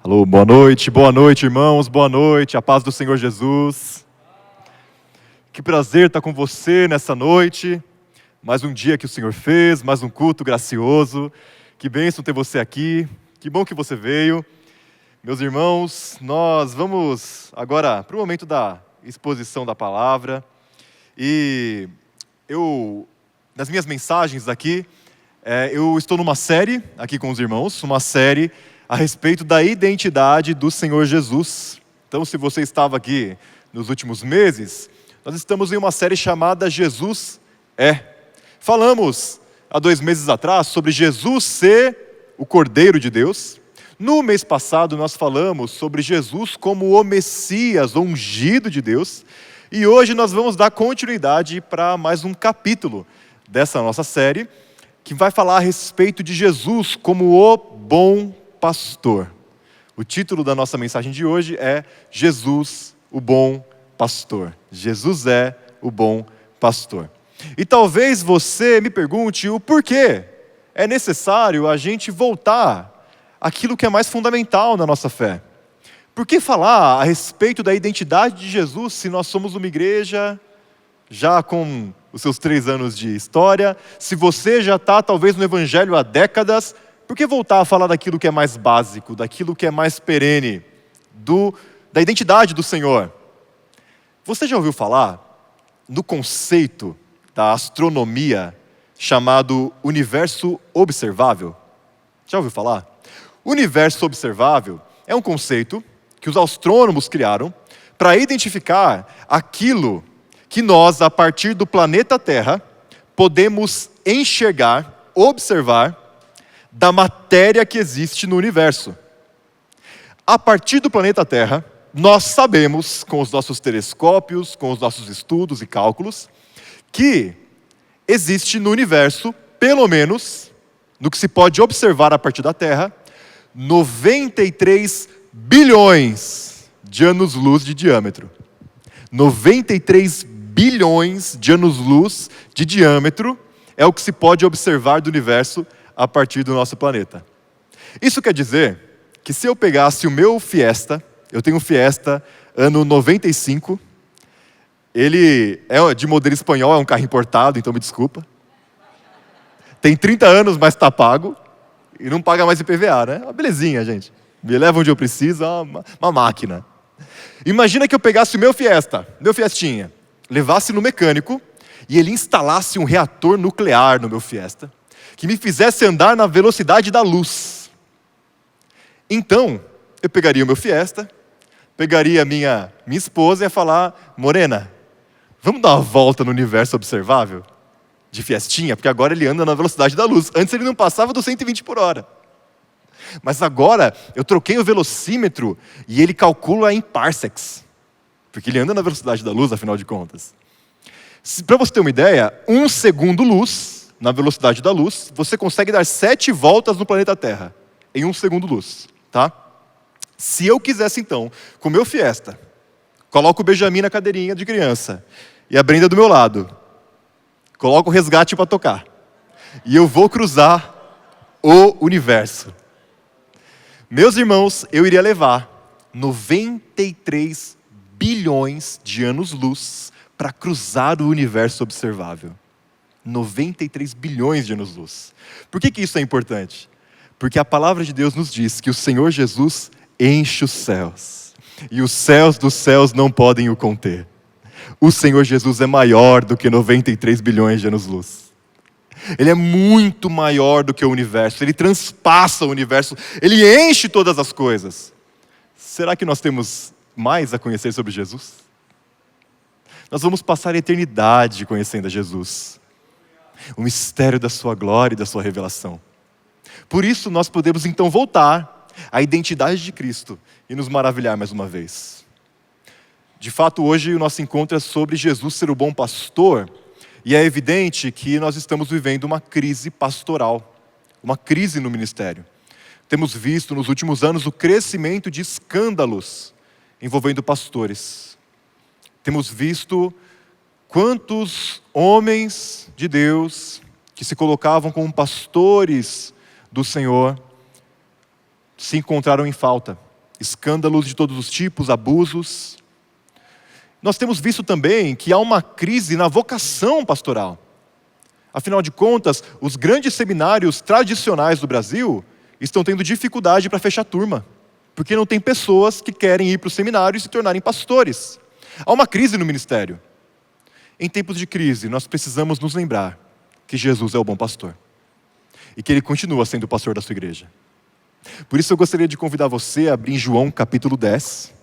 Alô, boa noite, irmãos, boa noite, a paz do Senhor Jesus. Que prazer estar com você nessa noite, mais um dia que o Senhor fez, mais um culto gracioso. Que bênção ter você aqui, que bom que você veio. Meus irmãos, nós vamos agora para o momento da exposição da palavra. E nas minhas mensagens aqui, eu estou numa série aqui com os irmãos, uma série a respeito da identidade do Senhor Jesus. Então, se você estava aqui nos últimos meses, nós estamos em uma série chamada Jesus é. Falamos há 2 meses atrás sobre Jesus ser o Cordeiro de Deus. No mês passado nós falamos sobre Jesus como o Messias, o ungido de Deus. E hoje nós vamos dar continuidade para mais um capítulo dessa nossa série, que vai falar a respeito de Jesus como o bom pastor. O título da nossa mensagem de hoje é Jesus, o bom pastor. Jesus é o bom pastor. E talvez você me pergunte o porquê é necessário a gente voltar àquilo que é mais fundamental na nossa fé. Por que falar a respeito da identidade de Jesus se nós somos uma igreja já com os seus 3 anos de história? Se você já está talvez no evangelho há décadas, por que voltar a falar daquilo que é mais básico, daquilo que é mais perene, da identidade do Senhor? Você já ouviu falar no conceito da astronomia chamado universo observável? Já ouviu falar? Universo observável é um conceito que os astrônomos criaram para identificar aquilo que nós, a partir do planeta Terra, podemos enxergar, observar, da matéria que existe no universo. A partir do planeta Terra, nós sabemos, com os nossos telescópios, com os nossos estudos e cálculos, que existe no universo, pelo menos, no que se pode observar a partir da Terra, 93 bilhões de anos-luz de diâmetro. 93 bilhões de anos-luz de diâmetro é o que se pode observar do universo a partir do nosso planeta. Isso quer dizer que se eu pegasse o meu Fiesta, eu tenho um Fiesta ano 95, ele é de modelo espanhol, é um carro importado, então me desculpa. Tem 30 anos, mas está pago, e não paga mais IPVA, né? Uma belezinha, gente. Me leva onde eu preciso, uma máquina. Imagina que eu pegasse o meu Fiestinha, levasse no mecânico, e ele instalasse um reator nuclear no meu Fiesta, que me fizesse andar na velocidade da luz. Então, eu pegaria o meu Fiesta, pegaria a minha esposa e ia falar: Morena, vamos dar uma volta no universo observável? De Fiestinha, porque agora ele anda na velocidade da luz. Antes ele não passava dos 120 por hora. Mas agora eu troquei o velocímetro e ele calcula em parsecs, porque ele anda na velocidade da luz, afinal de contas. Para você ter uma ideia, 1 segundo luz, na velocidade da luz, você consegue dar 7 voltas no planeta Terra, em 1 segundo luz, tá? Se eu quisesse então, com o meu Fiesta, coloco o Benjamin na cadeirinha de criança, e a Brenda do meu lado, coloco o resgate para tocar, e eu vou cruzar o universo. Meus irmãos, eu iria levar 93 bilhões de anos-luz para cruzar o universo observável. 93 bilhões de anos-luz. Por que isso é importante? Porque a palavra de Deus nos diz que o Senhor Jesus enche os céus, e os céus dos céus não podem o conter. O Senhor Jesus é maior do que 93 bilhões de anos-luz. Ele é muito maior do que o universo, ele transpassa o universo, ele enche todas as coisas. Será que nós temos mais a conhecer sobre Jesus? Nós vamos passar a eternidade conhecendo a Jesus, o mistério da sua glória e da sua revelação. Por isso nós podemos então voltar à identidade de Cristo e nos maravilhar mais uma vez. De fato, hoje o nosso encontro é sobre Jesus ser o bom pastor, e é evidente que nós estamos vivendo uma crise pastoral, uma crise no ministério. Temos visto nos últimos anos o crescimento de escândalos envolvendo pastores. Temos visto quantos homens de Deus que se colocavam como pastores do Senhor se encontraram em falta, escândalos de todos os tipos, abusos. Nós temos visto também que há uma crise na vocação pastoral. Afinal de contas, os grandes seminários tradicionais do Brasil estão tendo dificuldade para fechar turma, porque não tem pessoas que querem ir para o seminário e se tornarem pastores. Há uma crise no ministério. Em tempos de crise, nós precisamos nos lembrar que Jesus é o bom pastor e que Ele continua sendo o pastor da sua igreja. Por isso eu gostaria de convidar você a abrir em João capítulo 10.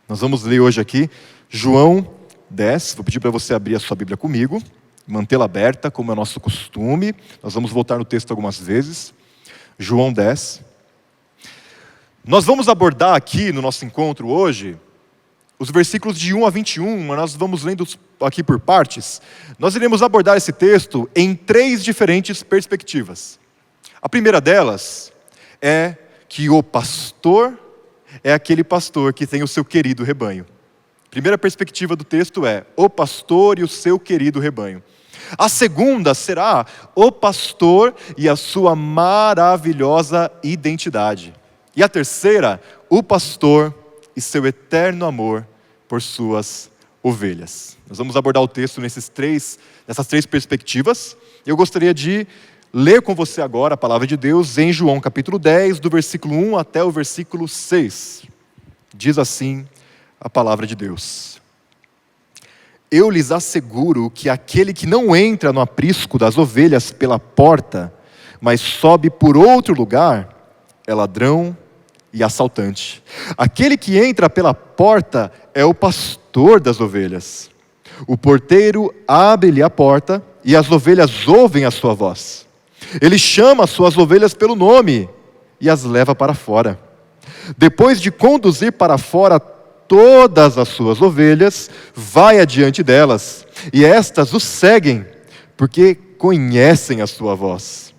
Nós vamos ler hoje aqui João 10. Vou pedir para você abrir a sua Bíblia comigo, mantê-la aberta, como é nosso costume. Nós vamos voltar no texto algumas vezes. João 10. Nós vamos abordar aqui no nosso encontro hoje os versículos de 1 a 21, mas nós vamos lendo aqui por partes. Nós iremos abordar esse texto em 3 diferentes perspectivas. A primeira delas é que o pastor é aquele pastor que tem o seu querido rebanho. A primeira perspectiva do texto é o pastor e o seu querido rebanho. A segunda será o pastor e a sua maravilhosa identidade. E a terceira, o pastor e seu eterno amor por suas ovelhas. Nós vamos abordar o texto nessas três perspectivas. Eu gostaria de ler com você agora a palavra de Deus em João capítulo 10, do versículo 1 até o versículo 6. Diz assim a palavra de Deus: Eu lhes asseguro que aquele que não entra no aprisco das ovelhas pela porta, mas sobe por outro lugar, é ladrão e assaltante. Aquele que entra pela porta é o pastor das ovelhas. O porteiro abre-lhe a porta e as ovelhas ouvem a sua voz. Ele chama as suas ovelhas pelo nome e as leva para fora. Depois de conduzir para fora todas as suas ovelhas, vai adiante delas, e estas o seguem, porque conhecem a sua voz.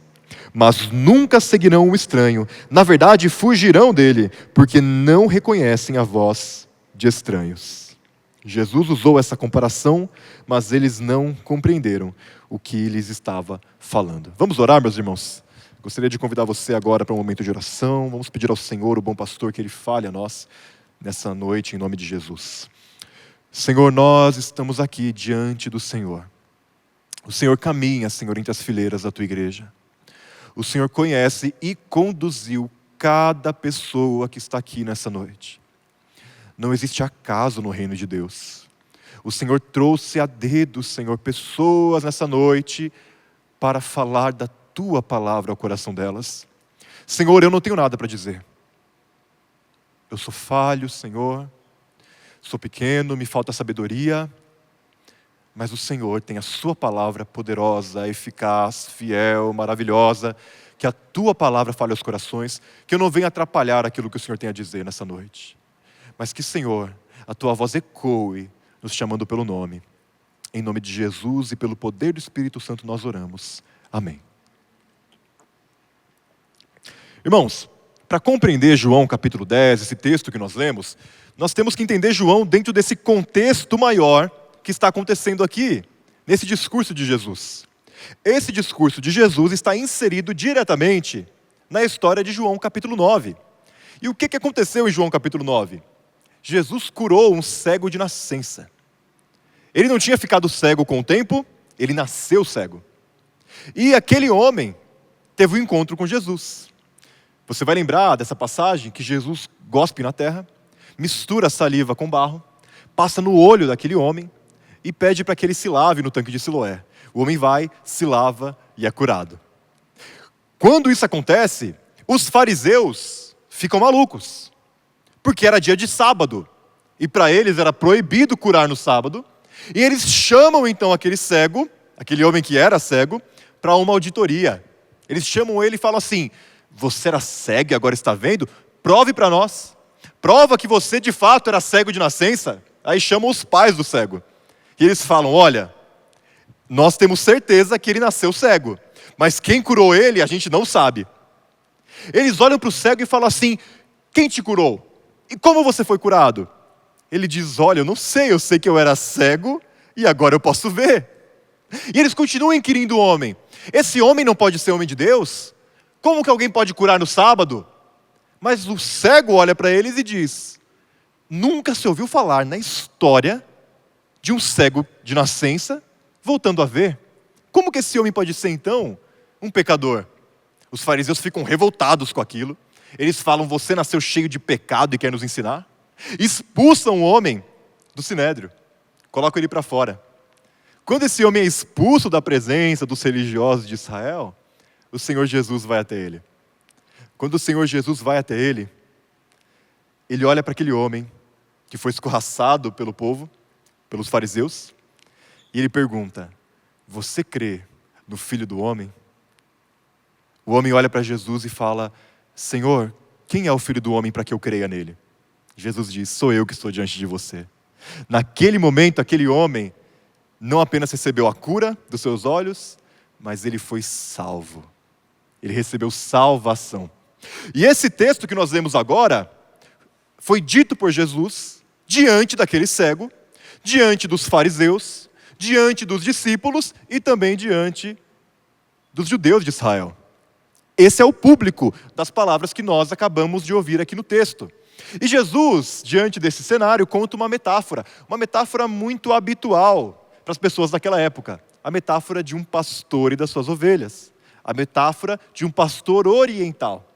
Mas nunca seguirão o estranho, na verdade fugirão dele, porque não reconhecem a voz de estranhos. Jesus usou essa comparação, mas eles não compreenderam o que lhes estava falando. Vamos orar, meus irmãos? Gostaria de convidar você agora para um momento de oração. Vamos pedir ao Senhor, o bom pastor, que Ele fale a nós nessa noite, em nome de Jesus. Senhor, nós estamos aqui diante do Senhor. O Senhor caminha, Senhor, entre as fileiras da Tua igreja. O Senhor conhece e conduziu cada pessoa que está aqui nessa noite. Não existe acaso no reino de Deus. O Senhor trouxe a dedo, Senhor, pessoas nessa noite para falar da Tua palavra ao coração delas. Senhor, eu não tenho nada para dizer. Eu sou falho, Senhor. Sou pequeno, me falta sabedoria. Mas o Senhor tem a Sua palavra poderosa, eficaz, fiel, maravilhosa. Que a Tua palavra fale aos corações. Que eu não venha atrapalhar aquilo que o Senhor tem a dizer nessa noite. Mas que, Senhor, a Tua voz ecoe, nos chamando pelo nome. Em nome de Jesus e pelo poder do Espírito Santo nós oramos. Amém. Irmãos, para compreender João capítulo 10, esse texto que nós lemos, nós temos que entender João dentro desse contexto maior que está acontecendo aqui, nesse discurso de Jesus. Esse discurso de Jesus está inserido diretamente na história de João capítulo 9. E o que aconteceu em João capítulo 9? Jesus curou um cego de nascença. Ele não tinha ficado cego com o tempo, ele nasceu cego. E aquele homem teve um encontro com Jesus. Você vai lembrar dessa passagem que Jesus gospe na terra, mistura saliva com barro, passa no olho daquele homem e pede para que ele se lave no tanque de Siloé. O homem vai, se lava e é curado. Quando isso acontece, os fariseus ficam malucos, porque era dia de sábado, e para eles era proibido curar no sábado, e eles chamam então aquele cego, aquele homem que era cego, para uma auditoria. Eles chamam ele e falam assim: você era cego e agora está vendo? Prove para nós. Prova que você de fato era cego de nascença. Aí chamam os pais do cego. E eles falam: olha, nós temos certeza que ele nasceu cego, mas quem curou ele a gente não sabe. Eles olham para o cego e falam assim: quem te curou? E como você foi curado? Ele diz: olha, eu não sei, eu sei que eu era cego e agora eu posso ver. E eles continuam inquirindo o homem: esse homem não pode ser homem de Deus? Como que alguém pode curar no sábado? Mas o cego olha para eles e diz: nunca se ouviu falar na história de um cego de nascença voltando a ver. Como que esse homem pode ser, então, um pecador? Os fariseus ficam revoltados com aquilo. Eles falam: você nasceu cheio de pecado e quer nos ensinar? Expulsam o homem do sinédrio. Colocam ele para fora. Quando esse homem é expulso da presença dos religiosos de Israel, o Senhor Jesus vai até ele. Quando o Senhor Jesus vai até ele, ele olha para aquele homem que foi escorraçado pelo povo, pelos fariseus, e ele pergunta: você crê no Filho do Homem? O homem olha para Jesus e fala: Senhor, quem é o Filho do Homem para que eu creia nele? Jesus diz: sou eu que estou diante de você. Naquele momento, aquele homem não apenas recebeu a cura dos seus olhos, mas ele foi salvo. Ele recebeu salvação. E esse texto que nós lemos agora foi dito por Jesus diante daquele cego, diante dos fariseus, diante dos discípulos e também diante dos judeus de Israel. Esse é o público das palavras que nós acabamos de ouvir aqui no texto. E Jesus, diante desse cenário, conta uma metáfora muito habitual para as pessoas daquela época. A metáfora de um pastor e das suas ovelhas. A metáfora de um pastor oriental.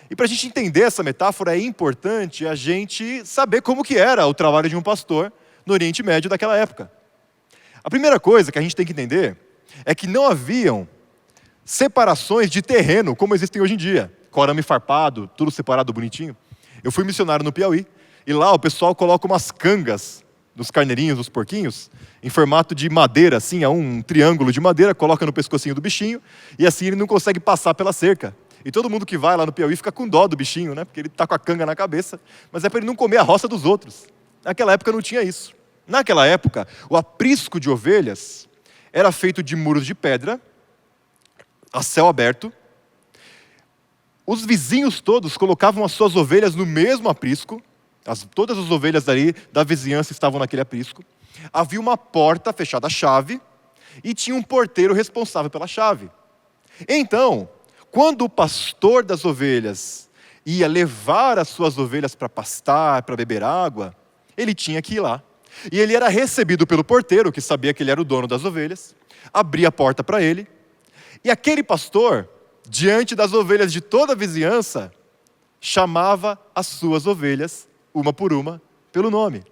E para a gente entender essa metáfora, é importante a gente saber como que era o trabalho de um pastor no Oriente Médio daquela época. A primeira coisa que a gente tem que entender é que não haviam separações de terreno como existem hoje em dia, com arame farpado, tudo separado bonitinho. Eu fui missionário no Piauí, e lá o pessoal coloca umas cangas nos carneirinhos, nos porquinhos, em formato de madeira, assim, um triângulo de madeira, coloca no pescocinho do bichinho, e assim ele não consegue passar pela cerca. E todo mundo que vai lá no Piauí fica com dó do bichinho, né? Porque ele está com a canga na cabeça, mas é para ele não comer a roça dos outros. Naquela época não tinha isso. Naquela época, o aprisco de ovelhas era feito de muros de pedra, a céu aberto. Os vizinhos todos colocavam as suas ovelhas no mesmo aprisco. Todas as ovelhas ali da vizinhança estavam naquele aprisco. Havia uma porta fechada à chave e tinha um porteiro responsável pela chave. Então, quando o pastor das ovelhas ia levar as suas ovelhas para pastar, para beber água, ele tinha que ir lá. E ele era recebido pelo porteiro, que sabia que ele era o dono das ovelhas, abria a porta para ele. E aquele pastor, diante das ovelhas de toda a vizinhança, chamava as suas ovelhas, uma por uma, pelo nome.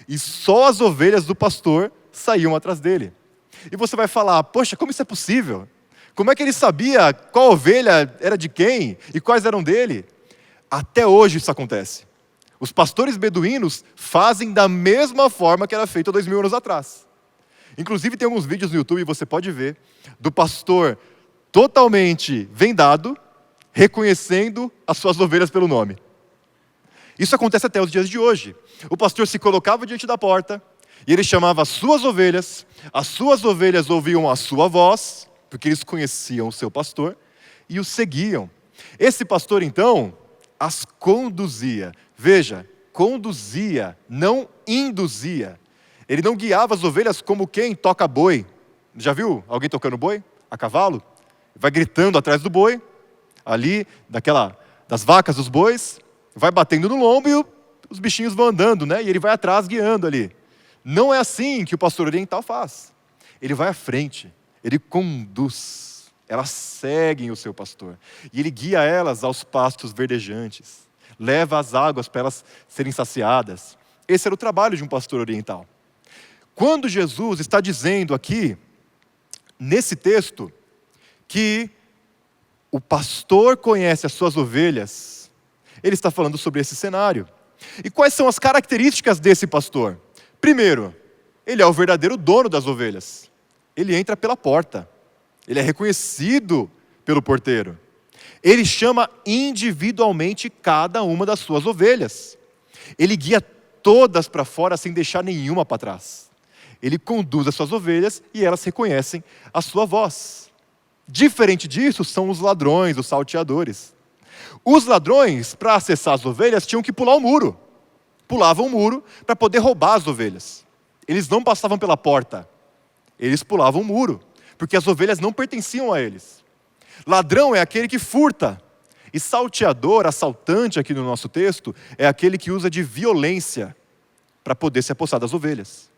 E só as ovelhas do pastor saíam atrás dele. E você vai falar: poxa, como isso é possível? Como é que ele sabia qual ovelha era de quem e quais eram dele? Até hoje isso acontece. Os pastores beduínos fazem da mesma forma que era feito há 2000 anos atrás. Inclusive tem alguns vídeos no YouTube, você pode ver, do pastor totalmente vendado, reconhecendo as suas ovelhas pelo nome. Isso acontece até os dias de hoje. O pastor se colocava diante da porta, e ele chamava as suas ovelhas ouviam a sua voz, porque eles conheciam o seu pastor, e o seguiam. Esse pastor, então, as conduzia. Veja, conduzia, não induzia. Ele não guiava as ovelhas como quem toca boi. Já viu alguém tocando boi? A cavalo? Vai gritando atrás do boi, ali, das vacas, dos bois, vai batendo no lombo e os bichinhos vão andando, né? E ele vai atrás guiando ali. Não é assim que o pastor oriental faz. Ele vai à frente, ele conduz. Elas seguem o seu pastor. E ele guia elas aos pastos verdejantes. Leva as águas para elas serem saciadas. Esse era o trabalho de um pastor oriental. Quando Jesus está dizendo aqui, nesse texto, que o pastor conhece as suas ovelhas, ele está falando sobre esse cenário. E quais são as características desse pastor? Primeiro, ele é o verdadeiro dono das ovelhas. Ele entra pela porta. Ele é reconhecido pelo porteiro. Ele chama individualmente cada uma das suas ovelhas. Ele guia todas para fora sem deixar nenhuma para trás. Ele conduz as suas ovelhas e elas reconhecem a sua voz. Diferente disso são os ladrões, os salteadores. Os ladrões, para acessar as ovelhas, tinham que pular o muro. Pulavam o muro para poder roubar as ovelhas. Eles não passavam pela porta. Eles pulavam o muro, porque as ovelhas não pertenciam a eles. Ladrão é aquele que furta. E salteador, assaltante aqui no nosso texto, é aquele que usa de violência para poder se apossar das ovelhas.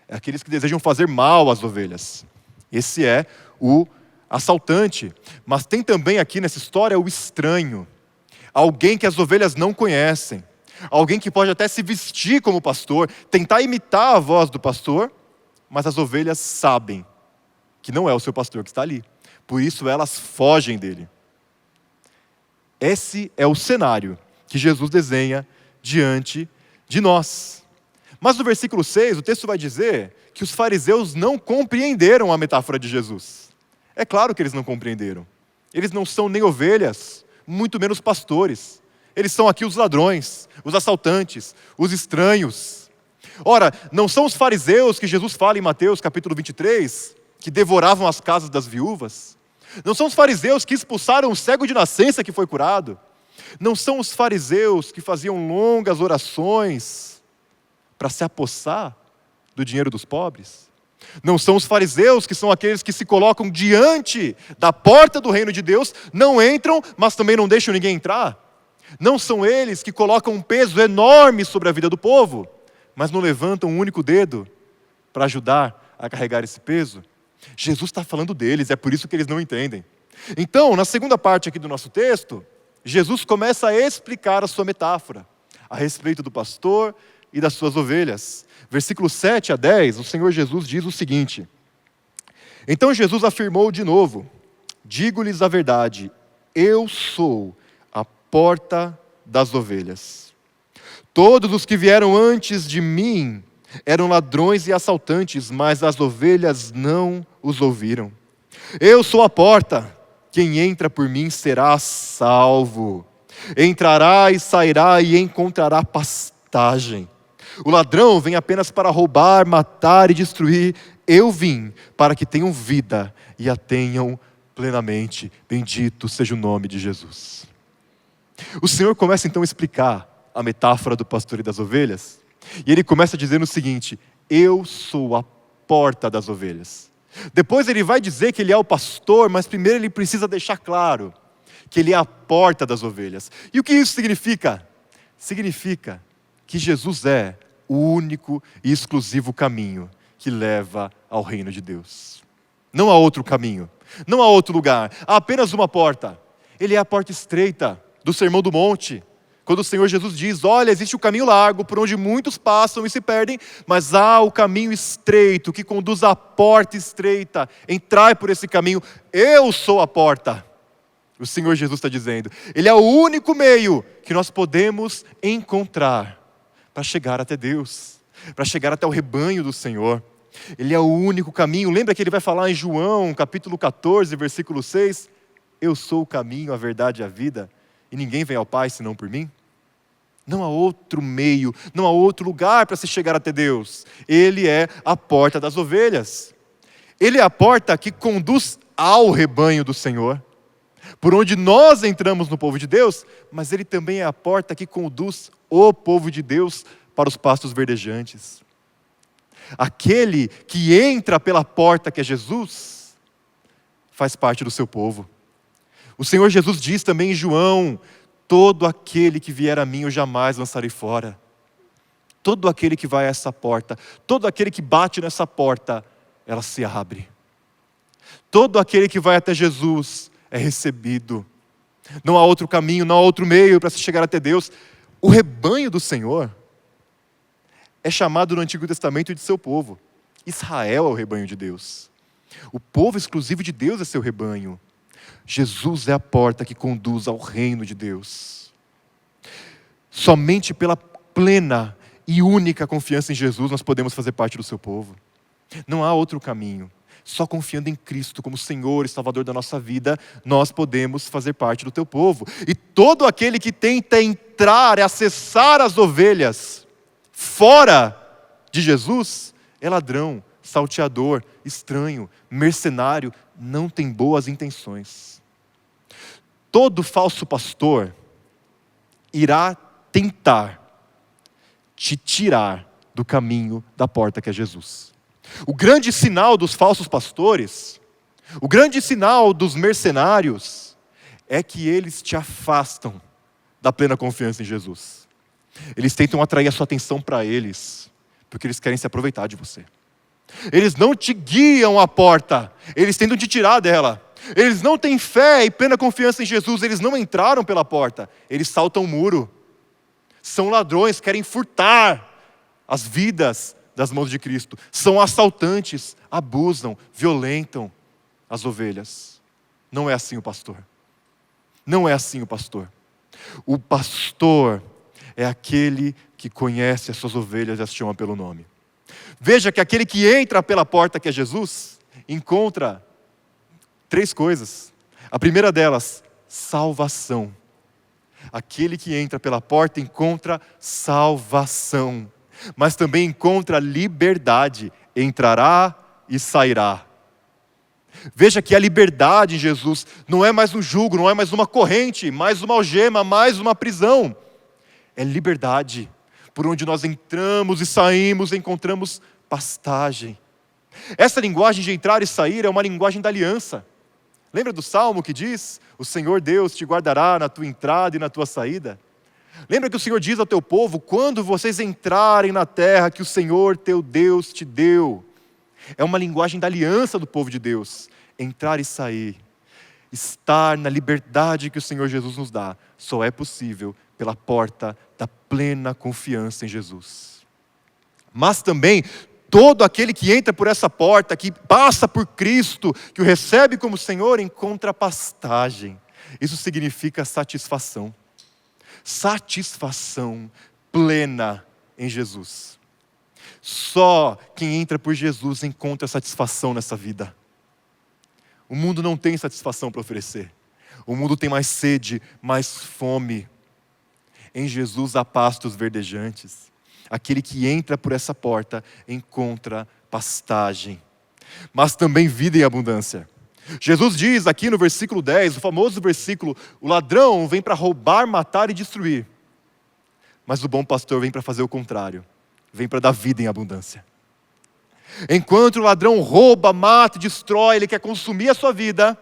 É aqueles que desejam fazer mal às ovelhas. Esse é o assaltante. Mas tem também aqui nessa história o estranho. Alguém que as ovelhas não conhecem. Alguém que pode até se vestir como pastor, tentar imitar a voz do pastor, mas as ovelhas sabem que não é o seu pastor que está ali. Por isso elas fogem dele. Esse é o cenário que Jesus desenha diante de nós. Mas no versículo 6, o texto vai dizer que os fariseus não compreenderam a metáfora de Jesus. É claro que eles não compreenderam. Eles não são nem ovelhas, muito menos pastores. Eles são aqui os ladrões, os assaltantes, os estranhos. Ora, não são os fariseus que Jesus fala em Mateus capítulo 23, que devoravam as casas das viúvas? Não são os fariseus que expulsaram o cego de nascença que foi curado? Não são os fariseus que faziam longas orações para se apossar do dinheiro dos pobres? Não são os fariseus que são aqueles que se colocam diante da porta do reino de Deus, não entram, mas também não deixam ninguém entrar? Não são eles que colocam um peso enorme sobre a vida do povo, mas não levantam um único dedo para ajudar a carregar esse peso? Jesus está falando deles, é por isso que eles não entendem. Então, na segunda parte aqui do nosso texto, Jesus começa a explicar a sua metáfora a respeito do pastor e das suas ovelhas. Versículos 7 a 10, o Senhor Jesus diz o seguinte: Então Jesus afirmou de novo: Digo-lhes a verdade, eu sou a porta das ovelhas. Todos os que vieram antes de mim eram ladrões e assaltantes, mas as ovelhas não os ouviram. Eu sou a porta, quem entra por mim será salvo. Entrará e sairá e encontrará pastagem. O ladrão vem apenas para roubar, matar e destruir. Eu vim para que tenham vida e a tenham plenamente. Bendito seja o nome de Jesus. O Senhor começa então a explicar a metáfora do pastor e das ovelhas. E ele começa dizendo o seguinte: eu sou a porta das ovelhas. Depois ele vai dizer que ele é o pastor, mas primeiro ele precisa deixar claro que ele é a porta das ovelhas. E o que isso significa? Significa que Jesus é o único e exclusivo caminho que leva ao reino de Deus. Não há outro caminho, não há outro lugar, há apenas uma porta. Ele é a porta estreita do Sermão do Monte. Quando o Senhor Jesus diz: olha, existe o caminho largo por onde muitos passam e se perdem, mas há o caminho estreito que conduz à porta estreita. Entrai por esse caminho, eu sou a porta. O Senhor Jesus está dizendo, Ele é o único meio que nós podemos encontrar para chegar até Deus, para chegar até o rebanho do Senhor. Ele é o único caminho. Lembra que Ele vai falar em João, capítulo 14, versículo 6? Eu sou o caminho, a verdade e a vida, e ninguém vem ao Pai senão por mim. Não há outro meio, não há outro lugar para se chegar até Deus. Ele é a porta das ovelhas. Ele é a porta que conduz ao rebanho do Senhor, por onde nós entramos no povo de Deus, mas Ele também é a porta que conduz o povo de Deus para os pastos verdejantes. Aquele que entra pela porta que é Jesus, faz parte do seu povo. O Senhor Jesus diz também em João: todo aquele que vier a mim eu jamais lançarei fora. Todo aquele que vai a essa porta, todo aquele que bate nessa porta, ela se abre. Todo aquele que vai até Jesus é recebido. Não há outro caminho, não há outro meio para se chegar até Deus. O rebanho do Senhor é chamado no Antigo Testamento de seu povo. Israel é o rebanho de Deus. O povo exclusivo de Deus é seu rebanho. Jesus é a porta que conduz ao reino de Deus. Somente pela plena e única confiança em Jesus nós podemos fazer parte do seu povo. Não há outro caminho. Só confiando em Cristo como Senhor e Salvador da nossa vida, nós podemos fazer parte do teu povo. E todo aquele que tenta entrar e acessar as ovelhas fora de Jesus é ladrão, salteador, estranho, mercenário, não tem boas intenções. Todo falso pastor irá tentar te tirar do caminho da porta que é Jesus. O grande sinal dos falsos pastores, o grande sinal dos mercenários, é que eles te afastam da plena confiança em Jesus. Eles tentam atrair a sua atenção para eles, porque eles querem se aproveitar de você. Eles não te guiam à porta, eles tentam te tirar dela. Eles não têm fé e plena confiança em Jesus, eles não entraram pela porta, eles saltam o muro. São ladrões, querem furtar as vidas das mãos de Cristo. São assaltantes, abusam, violentam as ovelhas. Não é assim o pastor. Não é assim o pastor. O pastor é aquele que conhece as suas ovelhas e as chama pelo nome. Veja que aquele que entra pela porta, que é Jesus, encontra 3 coisas. A primeira delas, salvação. Aquele que entra pela porta encontra salvação, mas também encontra liberdade, entrará e sairá. Veja que a liberdade em Jesus não é mais um jugo, não é mais uma corrente, mais uma algema, mais uma prisão. É liberdade, por onde nós entramos e saímos, encontramos pastagem. Essa linguagem de entrar e sair é uma linguagem da aliança. Lembra do Salmo que diz: o Senhor Deus te guardará na tua entrada e na tua saída? Lembra que o Senhor diz ao teu povo: quando vocês entrarem na terra que o Senhor teu Deus te deu? É uma linguagem da aliança do povo de Deus. Entrar e sair, estar na liberdade que o Senhor Jesus nos dá, só é possível pela porta da plena confiança em Jesus. Mas também, todo aquele que entra por essa porta, que passa por Cristo, que o recebe como Senhor, encontra pastagem. Isso significa satisfação. Satisfação plena em Jesus. Só quem entra por Jesus encontra satisfação nessa vida. O mundo não tem satisfação para oferecer. O mundo tem mais sede, mais fome. Em Jesus há pastos verdejantes. Aquele que entra por essa porta encontra pastagem, mas também vida em abundância. Jesus diz aqui no versículo 10, o famoso versículo: o ladrão vem para roubar, matar e destruir. Mas o bom pastor vem para fazer o contrário. Vem para dar vida em abundância. Enquanto o ladrão rouba, mata e destrói, ele quer consumir a sua vida,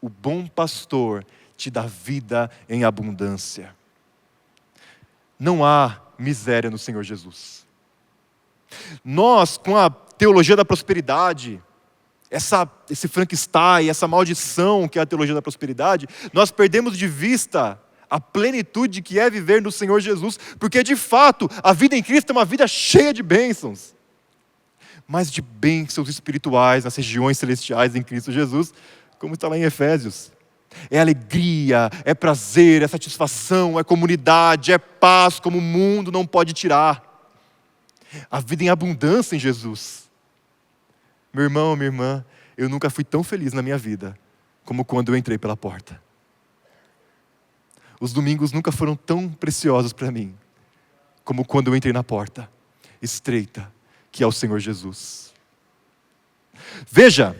o bom pastor te dá vida em abundância. Não há miséria no Senhor Jesus. Nós, com a teologia da prosperidade, esse Frankenstein, essa maldição que é a teologia da prosperidade, nós perdemos de vista a plenitude que é viver no Senhor Jesus, porque de fato a vida em Cristo é uma vida cheia de bênçãos, mas de bênçãos espirituais nas regiões celestiais em Cristo Jesus, como está lá em Efésios. É alegria, é prazer, é satisfação, é comunidade, é paz, como o mundo não pode tirar. A vida em abundância em Jesus. Meu irmão, minha irmã, eu nunca fui tão feliz na minha vida como quando eu entrei pela porta. Os domingos nunca foram tão preciosos para mim como quando eu entrei na porta estreita, que é o Senhor Jesus. Veja,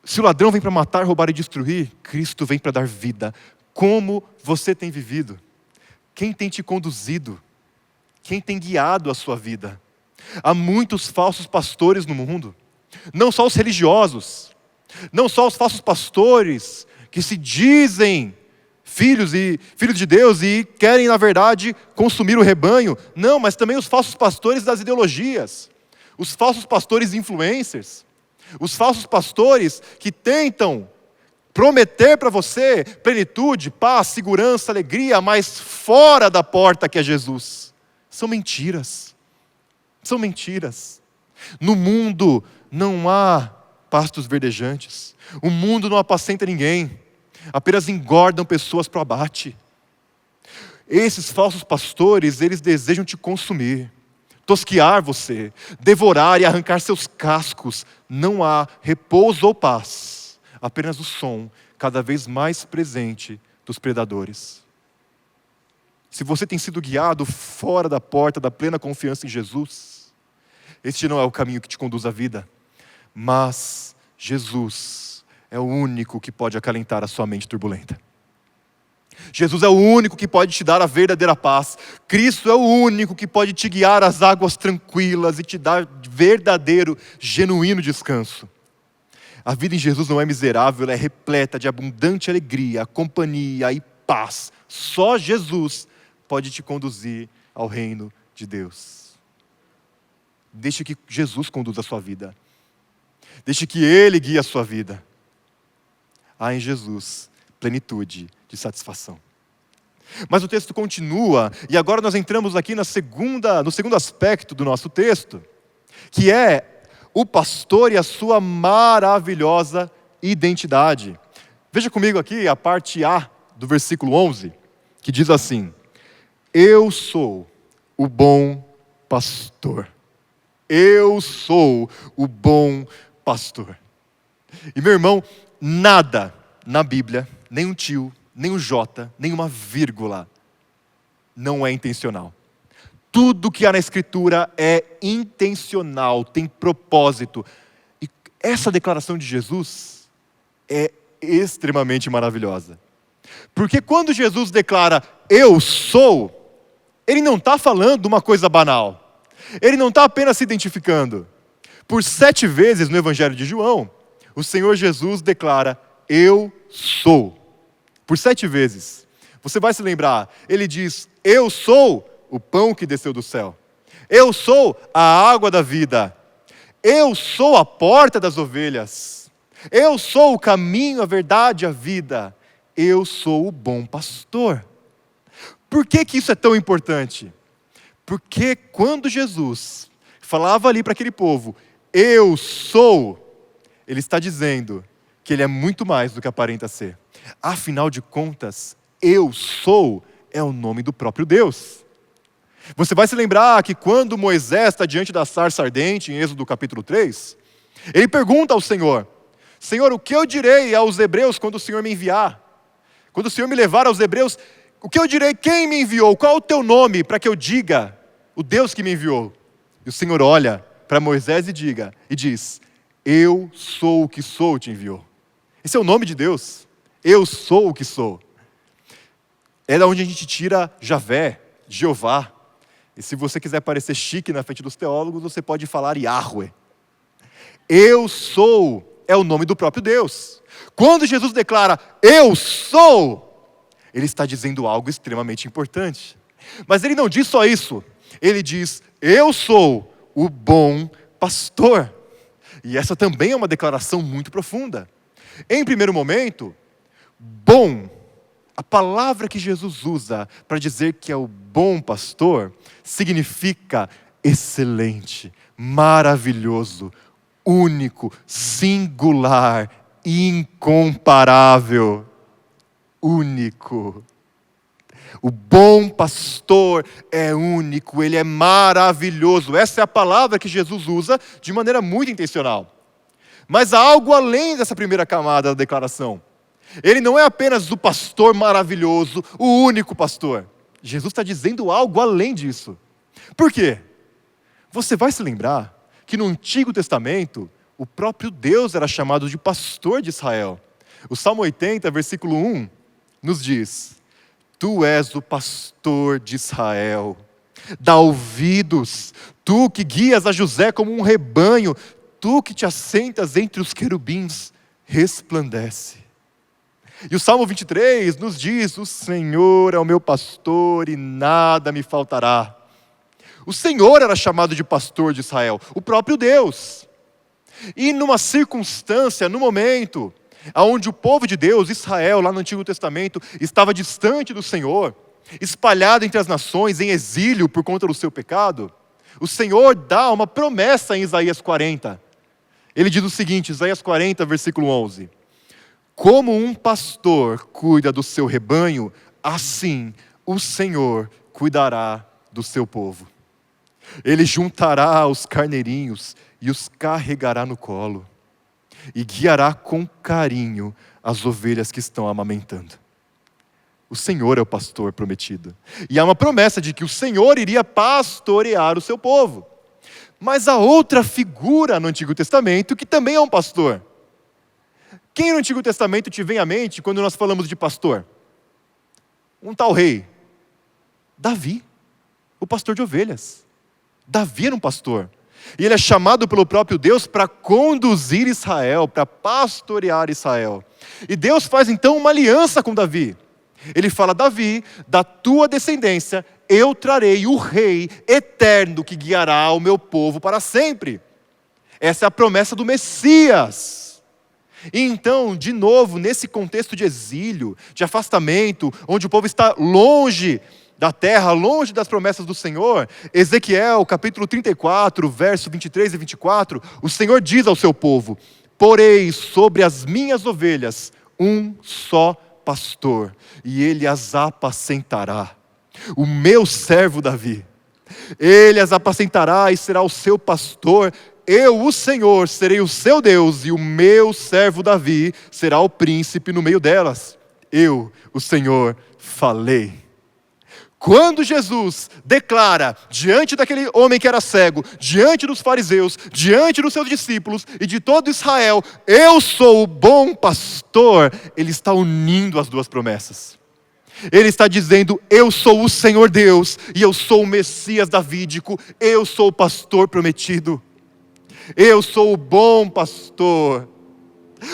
se o ladrão vem para matar, roubar e destruir, Cristo vem para dar vida. Como você tem vivido? Quem tem te conduzido? Quem tem guiado a sua vida? Há muitos falsos pastores no mundo. Não só os religiosos. Não só os falsos pastores que se dizem filhos de Deus e querem, na verdade, consumir o rebanho. Não, mas também os falsos pastores das ideologias. Os falsos pastores influencers. Os falsos pastores que tentam prometer para você plenitude, paz, segurança, alegria, mas fora da porta que é Jesus. São mentiras. São mentiras. No mundo não há pastos verdejantes. O mundo não apacenta ninguém. Apenas engordam pessoas para o abate. Esses falsos pastores, eles desejam te consumir, tosquiar você, devorar e arrancar seus cascos. Não há repouso ou paz, apenas o som cada vez mais presente dos predadores. Se você tem sido guiado fora da porta da plena confiança em Jesus, este não é o caminho que te conduz à vida, mas Jesus é o único que pode acalentar a sua mente turbulenta. Jesus é o único que pode te dar a verdadeira paz. Cristo é o único que pode te guiar às águas tranquilas e te dar verdadeiro, genuíno descanso. A vida em Jesus não é miserável, ela é repleta de abundante alegria, companhia e paz. Só Jesus pode te conduzir ao reino de Deus. Deixe que Jesus conduza a sua vida. Deixe que Ele guie a sua vida. Há em Jesus plenitude de satisfação. Mas o texto continua, e agora nós entramos aqui no segundo aspecto do nosso texto, que é o pastor e a sua maravilhosa identidade. Veja comigo aqui a parte A do versículo 11, que diz assim: eu sou o bom pastor. Eu sou o bom pastor. E meu irmão, nada na Bíblia, nem um tio, nem um J, nem uma vírgula, não é intencional. Tudo que há na Escritura é intencional, tem propósito. E essa declaração de Jesus é extremamente maravilhosa. Porque quando Jesus declara, eu sou, Ele não está falando uma coisa banal. Ele não está apenas se identificando. Por 7 vezes no Evangelho de João, o Senhor Jesus declara, eu sou. Por 7 vezes. Você vai se lembrar, Ele diz, eu sou o pão que desceu do céu. Eu sou a água da vida. Eu sou a porta das ovelhas. Eu sou o caminho, a verdade, a vida. Eu sou o bom pastor. Por que isso é tão importante? Porque quando Jesus falava ali para aquele povo, eu sou, Ele está dizendo que Ele é muito mais do que aparenta ser. Afinal de contas, eu sou é o nome do próprio Deus. Você vai se lembrar que quando Moisés está diante da sarça ardente, em Êxodo capítulo 3, ele pergunta ao Senhor, Senhor, o que eu direi aos hebreus quando o Senhor me enviar? Quando o Senhor me levar aos hebreus, o que eu direi? Quem me enviou? Qual é o teu nome para que eu diga o Deus que me enviou? E o Senhor olha para Moisés e diz, eu sou o que sou, te enviou. Esse é o nome de Deus. Eu sou o que sou. É da onde a gente tira Javé, Jeová. E se você quiser parecer chique na frente dos teólogos, você pode falar Yahweh. Eu sou é o nome do próprio Deus. Quando Jesus declara, eu sou, Ele está dizendo algo extremamente importante. Mas Ele não diz só isso. Ele diz, eu sou o bom pastor. E essa também é uma declaração muito profunda. Em primeiro momento, bom, a palavra que Jesus usa para dizer que é o bom pastor, significa excelente, maravilhoso, único, singular, incomparável, único. O bom pastor é único, ele é maravilhoso. Essa é a palavra que Jesus usa de maneira muito intencional. Mas há algo além dessa primeira camada da declaração. Ele não é apenas o pastor maravilhoso, o único pastor. Jesus está dizendo algo além disso. Por quê? Você vai se lembrar que no Antigo Testamento, o próprio Deus era chamado de pastor de Israel. O Salmo 80, versículo 1, nos diz, tu és o pastor de Israel. Dá ouvidos, tu que guias a José como um rebanho, tu que te assentas entre os querubins, resplandece. E o Salmo 23 nos diz, o Senhor é o meu pastor e nada me faltará. O Senhor era chamado de pastor de Israel, o próprio Deus. E numa circunstância, no momento, onde o povo de Deus, Israel, lá no Antigo Testamento, estava distante do Senhor, espalhado entre as nações, em exílio por conta do seu pecado, o Senhor dá uma promessa em Isaías 40. Ele diz o seguinte, Isaías 40, versículo 11. Como um pastor cuida do seu rebanho, assim o Senhor cuidará do seu povo. Ele juntará os carneirinhos e os carregará no colo, e guiará com carinho as ovelhas que estão amamentando. O Senhor é o pastor prometido. E há uma promessa de que o Senhor iria pastorear o seu povo. Mas há outra figura no Antigo Testamento que também é um pastor. Quem no Antigo Testamento te vem à mente quando nós falamos de pastor? Um tal rei. Davi, o pastor de ovelhas. Davi era um pastor. E ele é chamado pelo próprio Deus para conduzir Israel, para pastorear Israel. E Deus faz então uma aliança com Davi. Ele fala: Davi, da tua descendência eu trarei o rei eterno que guiará o meu povo para sempre. Essa é a promessa do Messias. E então, de novo, nesse contexto de exílio, de afastamento, onde o povo está longe da terra, longe das promessas do Senhor, Ezequiel, capítulo 34, verso 23 e 24, o Senhor diz ao seu povo: porei sobre as minhas ovelhas um só pastor, e ele as apacentará. O meu servo Davi, ele as apacentará e será o seu pastor. Eu, o Senhor, serei o seu Deus, e o meu servo Davi será o príncipe no meio delas. Eu, o Senhor, falei. Quando Jesus declara diante daquele homem que era cego, diante dos fariseus, diante dos seus discípulos e de todo Israel: eu sou o bom pastor, ele está unindo as duas promessas. Ele está dizendo: eu sou o Senhor Deus, e eu sou o Messias davídico, eu sou o pastor prometido. Eu sou o bom pastor.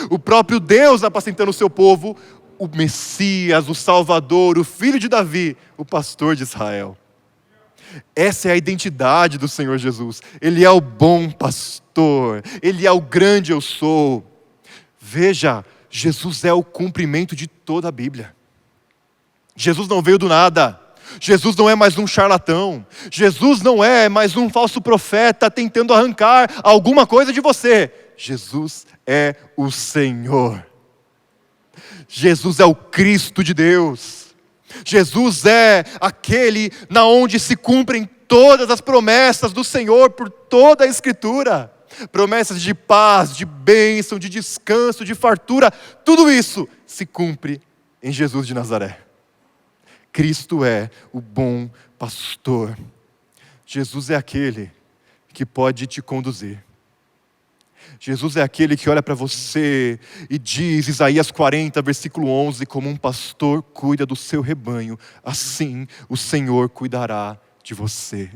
O próprio Deus apacentando o seu povo, o Messias, o Salvador, o Filho de Davi, o pastor de Israel. Essa é a identidade do Senhor Jesus. Ele é o bom pastor, Ele é o grande eu sou. Veja, Jesus é o cumprimento de toda a Bíblia. Jesus não veio do nada. Jesus não é mais um charlatão. Jesus não é mais um falso profeta tentando arrancar alguma coisa de você. Jesus é o Senhor. Jesus é o Cristo de Deus. Jesus é aquele na onde se cumprem todas as promessas do Senhor por toda a Escritura. Promessas de paz, de bênção, de descanso, de fartura. Tudo isso se cumpre em Jesus de Nazaré. Cristo é o bom pastor. Jesus é aquele que pode te conduzir. Jesus é aquele que olha para você e diz, Isaías 40, versículo 11, como um pastor cuida do seu rebanho, assim o Senhor cuidará de você.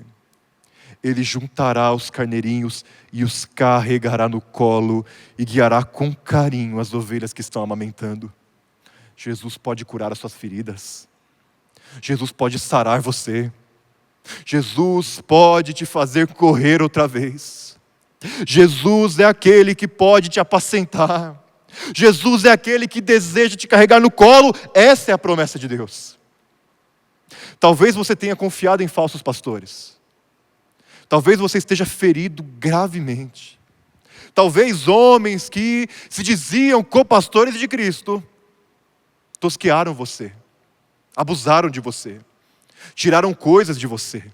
Ele juntará os carneirinhos e os carregará no colo e guiará com carinho as ovelhas que estão amamentando. Jesus pode curar as suas feridas. Jesus pode sarar você. Jesus pode te fazer correr outra vez. Jesus é aquele que pode te apacentar. Jesus é aquele que deseja te carregar no colo. Essa é a promessa de Deus. Talvez você tenha confiado em falsos pastores. Talvez você esteja ferido gravemente. Talvez homens que se diziam co-pastores de Cristo tosquearam você. Abusaram de você, tiraram coisas de você,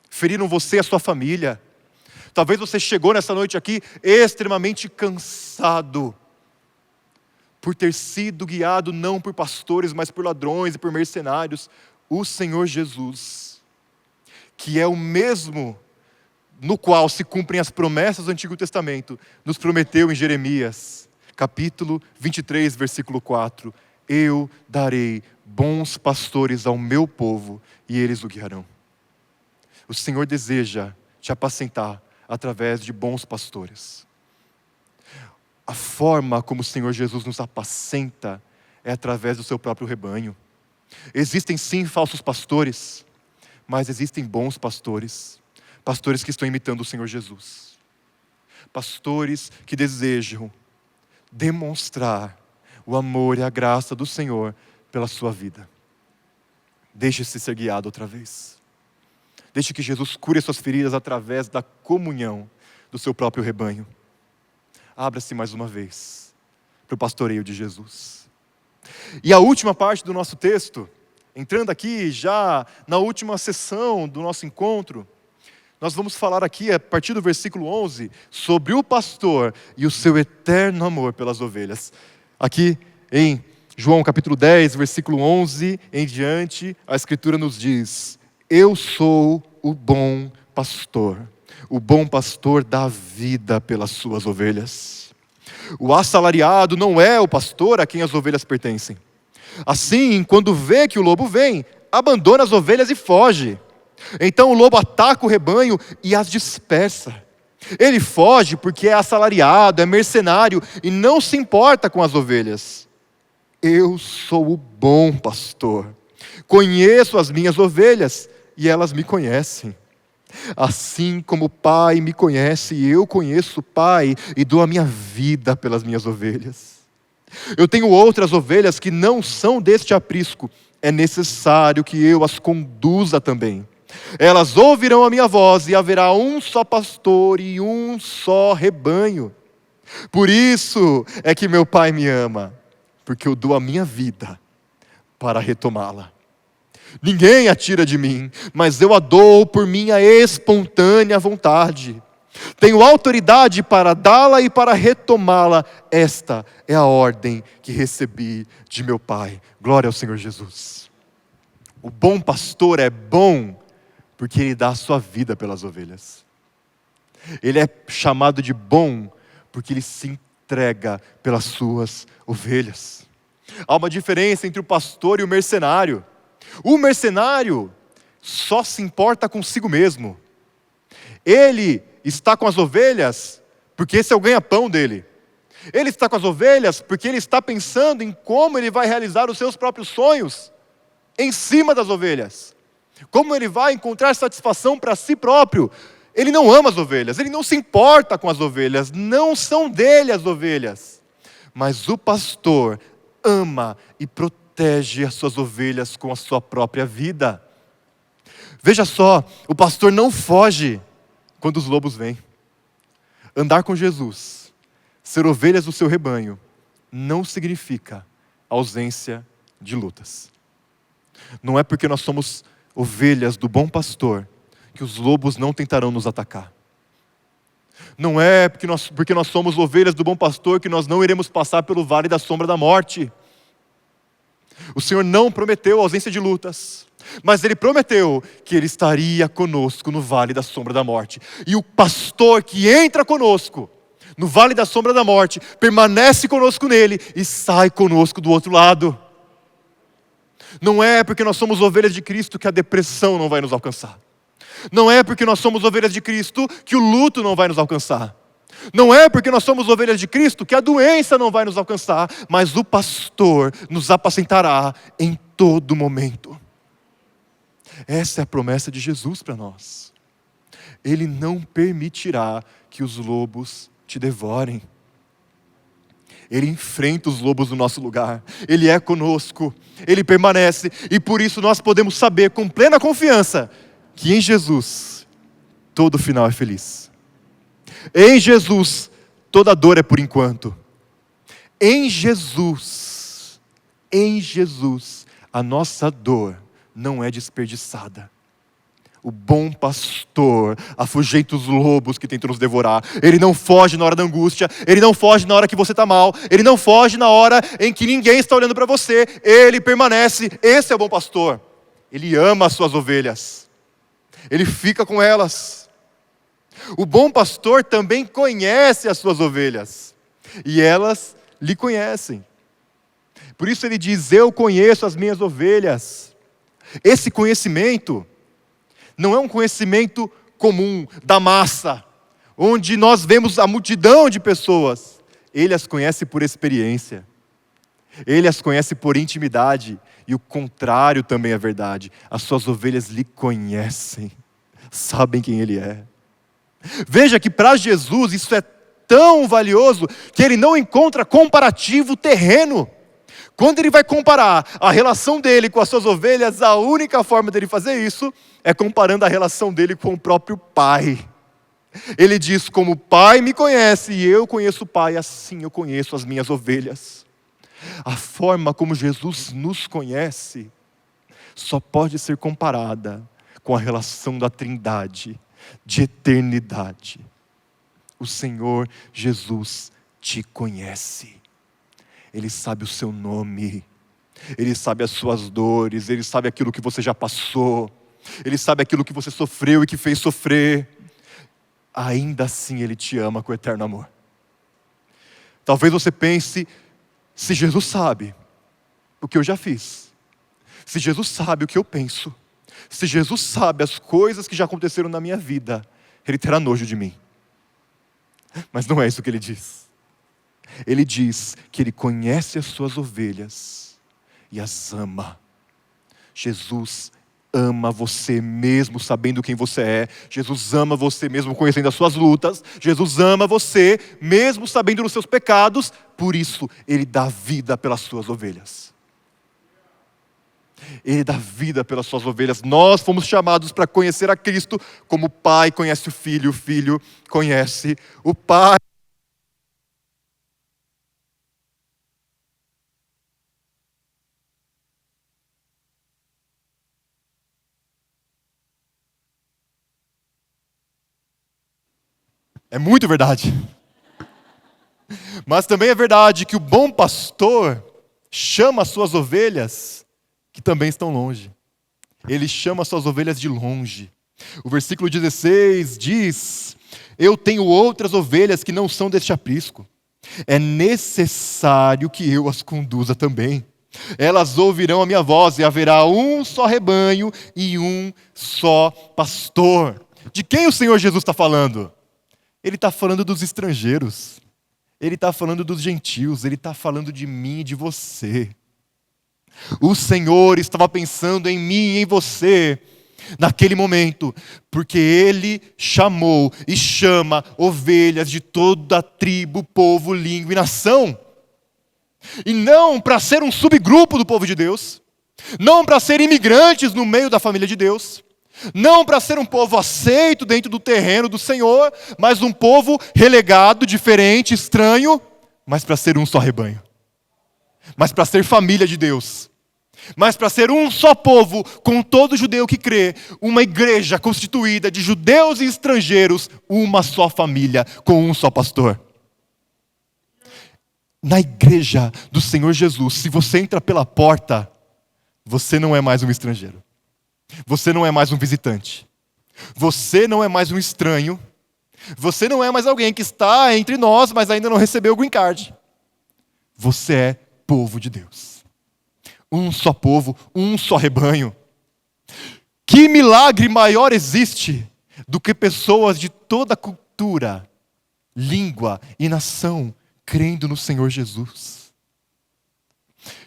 feriram você e a sua família. Talvez você chegou nessa noite aqui extremamente cansado, por ter sido guiado não por pastores, mas por ladrões e por mercenários. O Senhor Jesus, que é o mesmo no qual se cumprem as promessas do Antigo Testamento, nos prometeu em Jeremias, capítulo 23, versículo 4, eu darei bons pastores ao meu povo e eles o guiarão. O Senhor deseja te apacentar através de bons pastores. A forma como o Senhor Jesus nos apacenta é através do seu próprio rebanho. Existem sim falsos pastores, mas existem bons pastores. Pastores que estão imitando o Senhor Jesus. Pastores que desejam demonstrar o amor e a graça do Senhor pela sua vida. Deixe-se ser guiado outra vez. Deixe que Jesus cure as suas feridas através da comunhão do seu próprio rebanho. Abra-se mais uma vez para o pastoreio de Jesus. E a última parte do nosso texto, entrando aqui já na última sessão do nosso encontro, nós vamos falar aqui, a partir do versículo 11, sobre o pastor e o seu eterno amor pelas ovelhas. Aqui em João capítulo 10, versículo 11 em diante, a Escritura nos diz: eu sou o bom pastor. O bom pastor dá vida pelas suas ovelhas. O assalariado não é o pastor a quem as ovelhas pertencem. Assim, quando vê que o lobo vem, abandona as ovelhas e foge. Então o lobo ataca o rebanho e as dispersa. Ele foge porque é assalariado, é mercenário e não se importa com as ovelhas. Eu sou o bom pastor. Conheço as minhas ovelhas e elas me conhecem. Assim como o Pai me conhece, eu conheço o Pai e dou a minha vida pelas minhas ovelhas. Eu tenho outras ovelhas que não são deste aprisco. É necessário que eu as conduza também. Elas ouvirão a minha voz e haverá um só pastor e um só rebanho. Por isso é que meu Pai me ama, porque eu dou a minha vida para retomá-la. Ninguém a tira de mim, mas eu a dou por minha espontânea vontade. Tenho autoridade para dá-la e para retomá-la. Esta é a ordem que recebi de meu Pai. Glória ao Senhor Jesus. O bom pastor é bom porque ele dá a sua vida pelas ovelhas. Ele é chamado de bom porque ele se entrega pelas suas ovelhas. Há uma diferença entre o pastor e o mercenário. O mercenário só se importa consigo mesmo. Ele está com as ovelhas porque esse é o ganha-pão dele. Ele está com as ovelhas porque ele está pensando em como ele vai realizar os seus próprios sonhos em cima das ovelhas. Como ele vai encontrar satisfação para si próprio. Ele não ama as ovelhas, ele não se importa com as ovelhas, não são dele as ovelhas. Mas o pastor ama e protege as suas ovelhas com a sua própria vida. Veja só, o pastor não foge quando os lobos vêm. Andar com Jesus, ser ovelhas do seu rebanho, não significa ausência de lutas. Não é porque nós somos ovelhas do bom pastor que os lobos não tentarão nos atacar. Não é porque nós somos ovelhas do bom pastor que nós não iremos passar pelo vale da sombra da morte. O Senhor não prometeu ausência de lutas, mas Ele prometeu que Ele estaria conosco no vale da sombra da morte. E o pastor que entra conosco no vale da sombra da morte, permanece conosco nele e sai conosco do outro lado. Não é porque nós somos ovelhas de Cristo que a depressão não vai nos alcançar. Não é porque nós somos ovelhas de Cristo que o luto não vai nos alcançar. Não é porque nós somos ovelhas de Cristo que a doença não vai nos alcançar. Mas o pastor nos apacentará em todo momento. Essa é a promessa de Jesus para nós. Ele não permitirá que os lobos te devorem. Ele enfrenta os lobos no nosso lugar. Ele é conosco. Ele permanece. E por isso nós podemos saber com plena confiança que em Jesus todo final é feliz. Em Jesus toda dor é por enquanto. Em Jesus a nossa dor não é desperdiçada. O bom pastor afugenta os lobos que tentam nos devorar. Ele não foge na hora da angústia. Ele não foge na hora que você está mal. Ele não foge na hora em que ninguém está olhando para você. Ele permanece. Esse é o bom pastor. Ele ama as suas ovelhas. Ele fica com elas. O bom pastor também conhece as suas ovelhas. E elas lhe conhecem. Por isso ele diz: eu conheço as minhas ovelhas. Esse conhecimento não é um conhecimento comum da massa, onde nós vemos a multidão de pessoas. Ele as conhece por experiência. Ele as conhece por intimidade. E o contrário também é verdade. As suas ovelhas lhe conhecem. Sabem quem Ele é. Veja que para Jesus isso é tão valioso que Ele não encontra comparativo terreno. Quando Ele vai comparar a relação dele com as suas ovelhas, a única forma dele fazer isso é comparando a relação dele com o próprio Pai. Ele diz: como o Pai me conhece e eu conheço o Pai, assim eu conheço as minhas ovelhas. A forma como Jesus nos conhece só pode ser comparada com a relação da Trindade, de eternidade. O Senhor Jesus te conhece. Ele sabe o seu nome. Ele sabe as suas dores. Ele sabe aquilo que você já passou. Ele sabe aquilo que você sofreu e que fez sofrer. Ainda assim Ele te ama com eterno amor. Talvez você pense: se Jesus sabe o que eu já fiz, se Jesus sabe o que eu penso, se Jesus sabe as coisas que já aconteceram na minha vida, Ele terá nojo de mim. Mas não é isso que ele diz. Ele diz que ele conhece as suas ovelhas e as ama. Jesus ama você mesmo sabendo quem você é. Jesus ama você mesmo conhecendo as suas lutas. Jesus ama você mesmo sabendo dos seus pecados. Por isso, ele dá vida pelas suas ovelhas. Ele dá vida pelas suas ovelhas. Nós fomos chamados para conhecer a Cristo como o Pai conhece o Filho conhece o Pai. É muito verdade. Mas também é verdade que o bom pastor chama as suas ovelhas que também estão longe. Ele chama as suas ovelhas de longe. O versículo 16 diz: eu tenho outras ovelhas que não são deste aprisco. É necessário que eu as conduza também. Elas ouvirão a minha voz e haverá um só rebanho e um só pastor. De quem o Senhor Jesus está falando? Ele está falando dos estrangeiros. Ele está falando dos gentios. Ele está falando de mim e de você. O Senhor estava pensando em mim e em você naquele momento, porque Ele chamou e chama ovelhas de toda a tribo, povo, língua e nação. E não para ser um subgrupo do povo de Deus, não para ser imigrantes no meio da família de Deus, não para ser um povo aceito dentro do terreno do Senhor, mas um povo relegado, diferente, estranho, mas para ser um só rebanho. Mas para ser família de Deus. Mas para ser um só povo, com todo judeu que crê, uma igreja constituída de judeus e estrangeiros, uma só família, com um só pastor. Na igreja do Senhor Jesus, se você entra pela porta, você não é mais um estrangeiro. Você não é mais um visitante. Você não é mais um estranho. Você não é mais alguém que está entre nós, mas ainda não recebeu o green card. Você é povo de Deus. Um só povo, um só rebanho. Que milagre maior existe do que pessoas de toda cultura, língua e nação crendo no Senhor Jesus?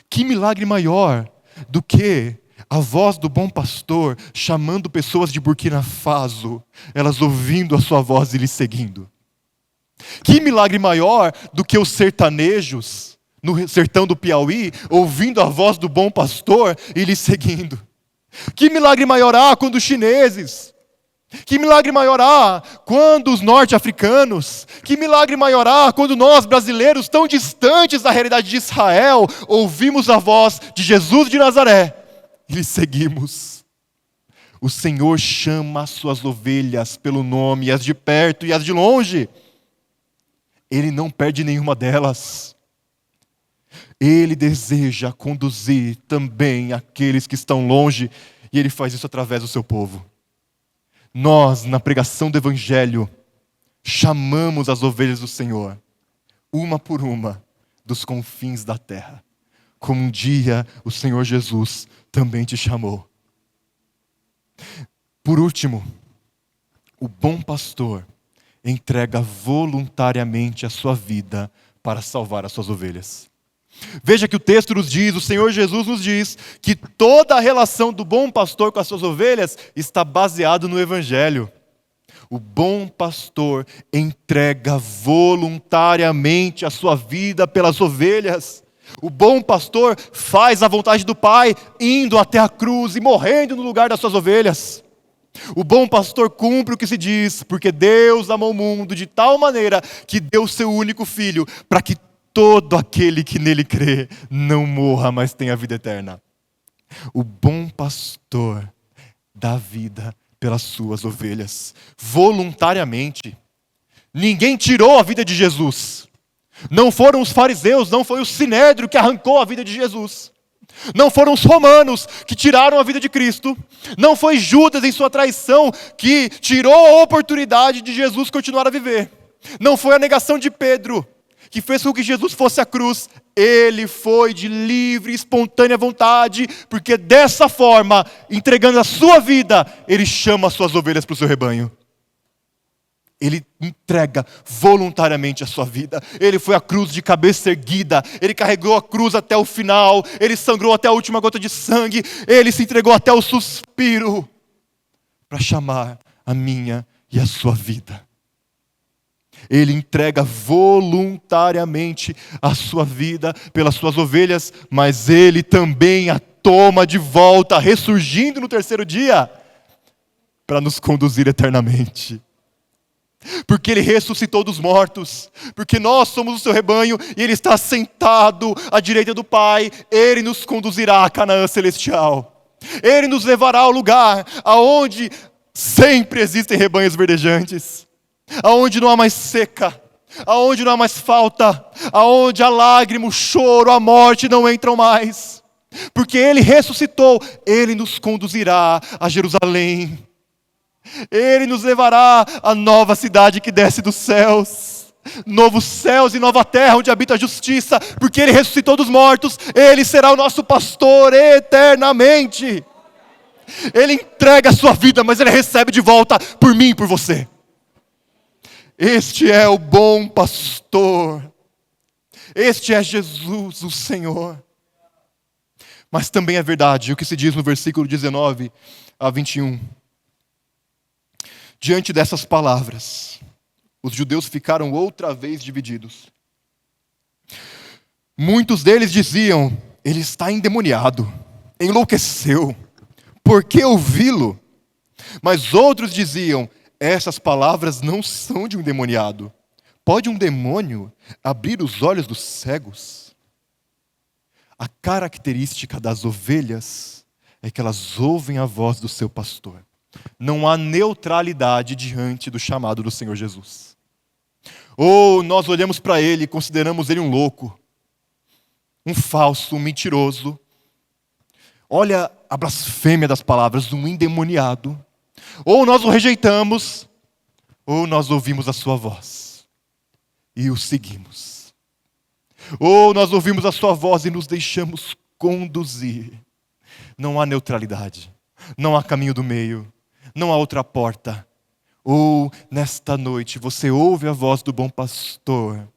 Que milagre maior do que a voz do bom pastor chamando pessoas de Burkina Faso, elas ouvindo a sua voz e lhe seguindo? Que milagre maior do que os sertanejos no sertão do Piauí ouvindo a voz do bom pastor e lhe seguindo? Que milagre maior há quando os chineses? Que milagre maior há quando os norte-africanos? Que milagre maior há quando nós, brasileiros, tão distantes da realidade de Israel, ouvimos a voz de Jesus de Nazaré e lhe seguimos? O Senhor chama as suas ovelhas pelo nome, as de perto e as de longe. Ele não perde nenhuma delas. Ele deseja conduzir também aqueles que estão longe, e Ele faz isso através do seu povo. Nós, na pregação do Evangelho, chamamos as ovelhas do Senhor, uma por uma, dos confins da terra, como um dia o Senhor Jesus também te chamou. Por último, o bom pastor entrega voluntariamente a sua vida para salvar as suas ovelhas. Veja que o texto nos diz, o Senhor Jesus nos diz, que toda a relação do bom pastor com as suas ovelhas está baseado no Evangelho. O bom pastor entrega voluntariamente a sua vida pelas ovelhas. O bom pastor faz a vontade do Pai, indo até a cruz e morrendo no lugar das suas ovelhas. O bom pastor cumpre o que se diz, porque Deus amou o mundo de tal maneira que deu o seu único filho, para que todo aquele que nele crê não morra, mas tenha vida eterna. O bom pastor dá vida pelas suas ovelhas, voluntariamente. Ninguém tirou a vida de Jesus. Não foram os fariseus, não foi o sinédrio que arrancou a vida de Jesus. Não foram os romanos que tiraram a vida de Cristo. Não foi Judas em sua traição que tirou a oportunidade de Jesus continuar a viver. Não foi a negação de Pedro que fez com que Jesus fosse à cruz. Ele foi de livre e espontânea vontade, porque dessa forma, entregando a sua vida, Ele chama as suas ovelhas para o seu rebanho. Ele entrega voluntariamente a sua vida. Ele foi à cruz de cabeça erguida. Ele carregou a cruz até o final. Ele sangrou até a última gota de sangue. Ele se entregou até o suspiro para chamar a minha e a sua vida. Ele entrega voluntariamente a sua vida pelas suas ovelhas, mas Ele também a toma de volta, ressurgindo no terceiro dia, para nos conduzir eternamente. Porque Ele ressuscitou dos mortos, porque nós somos o seu rebanho, e Ele está sentado à direita do Pai. Ele nos conduzirá à Canaã celestial. Ele nos levará ao lugar aonde sempre existem rebanhos verdejantes, aonde não há mais seca, aonde não há mais falta, aonde a lágrima, o choro, a morte não entram mais. Porque Ele ressuscitou, Ele nos conduzirá a Jerusalém. Ele nos levará à nova cidade que desce dos céus, novos céus e nova terra onde habita a justiça, porque Ele ressuscitou dos mortos. Ele será o nosso pastor eternamente. Ele entrega a sua vida, mas Ele recebe de volta por mim e por você. Este é o bom pastor. Este é Jesus, o Senhor. Mas também é verdade o que se diz no versículo 19 a 21. Diante dessas palavras, os judeus ficaram outra vez divididos. Muitos deles diziam: ele está endemoniado, enlouqueceu, por que ouvi-lo? Mas outros diziam: essas palavras não são de um endemoniado. Pode um demônio abrir os olhos dos cegos? A característica das ovelhas é que elas ouvem a voz do seu pastor. Não há neutralidade diante do chamado do Senhor Jesus. Ou nós olhamos para Ele e consideramos Ele um louco, um falso, um mentiroso. Olha a blasfêmia das palavras, um endemoniado. Ou nós o rejeitamos, ou nós ouvimos a sua voz e o seguimos. Ou nós ouvimos a sua voz e nos deixamos conduzir. Não há neutralidade, não há caminho do meio, não há outra porta. Ou nesta noite você ouve a voz do bom pastor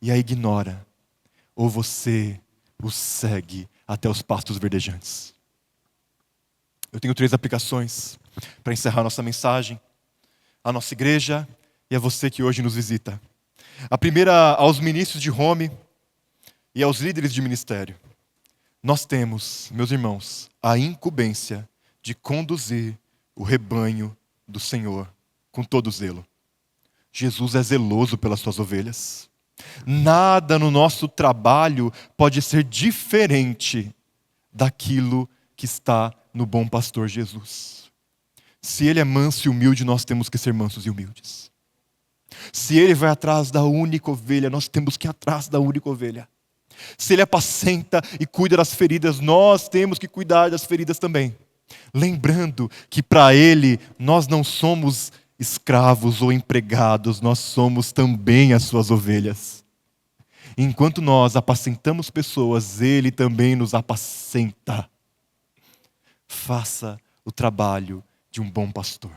e a ignora, ou você o segue até os pastos verdejantes. Eu tenho 3 aplicações para encerrar nossa mensagem, à nossa igreja e a você que hoje nos visita. A primeira, aos ministros de Rome e aos líderes de ministério. Nós temos, meus irmãos, a incumbência de conduzir o rebanho do Senhor com todo zelo. Jesus é zeloso pelas suas ovelhas. Nada no nosso trabalho pode ser diferente daquilo que está no bom pastor Jesus. Se Ele é manso e humilde, nós temos que ser mansos e humildes. Se Ele vai atrás da única ovelha, nós temos que ir atrás da única ovelha. Se Ele apacenta e cuida das feridas, nós temos que cuidar das feridas também. Lembrando que para Ele nós não somos escravos ou empregados, nós somos também as suas ovelhas. Enquanto nós apacentamos pessoas, Ele também nos apacenta. Faça o trabalho de um bom pastor.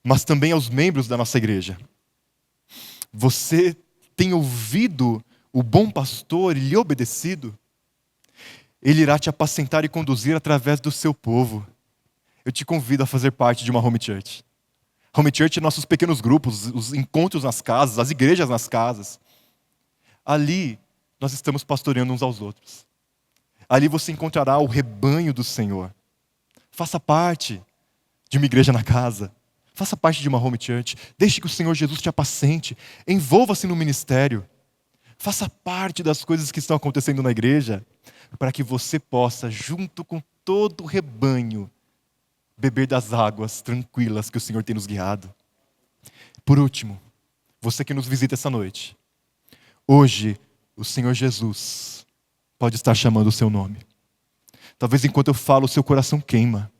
Mas também aos membros da nossa igreja. Você tem ouvido o bom pastor e lhe obedecido? Ele irá te apacentar e conduzir através do seu povo. Eu te convido a fazer parte de uma home church. Home church é nossos pequenos grupos, os encontros nas casas, as igrejas nas casas. Ali nós estamos pastoreando uns aos outros. Ali você encontrará o rebanho do Senhor. Faça parte de uma igreja na casa. Faça parte de uma home church. Deixe que o Senhor Jesus te apacente. Envolva-se no ministério. Faça parte das coisas que estão acontecendo na igreja, para que você possa, junto com todo o rebanho, beber das águas tranquilas que o Senhor tem nos guiado. Por último, você que nos visita essa noite, hoje o Senhor Jesus pode estar chamando o seu nome. Talvez enquanto eu falo, o seu coração queima.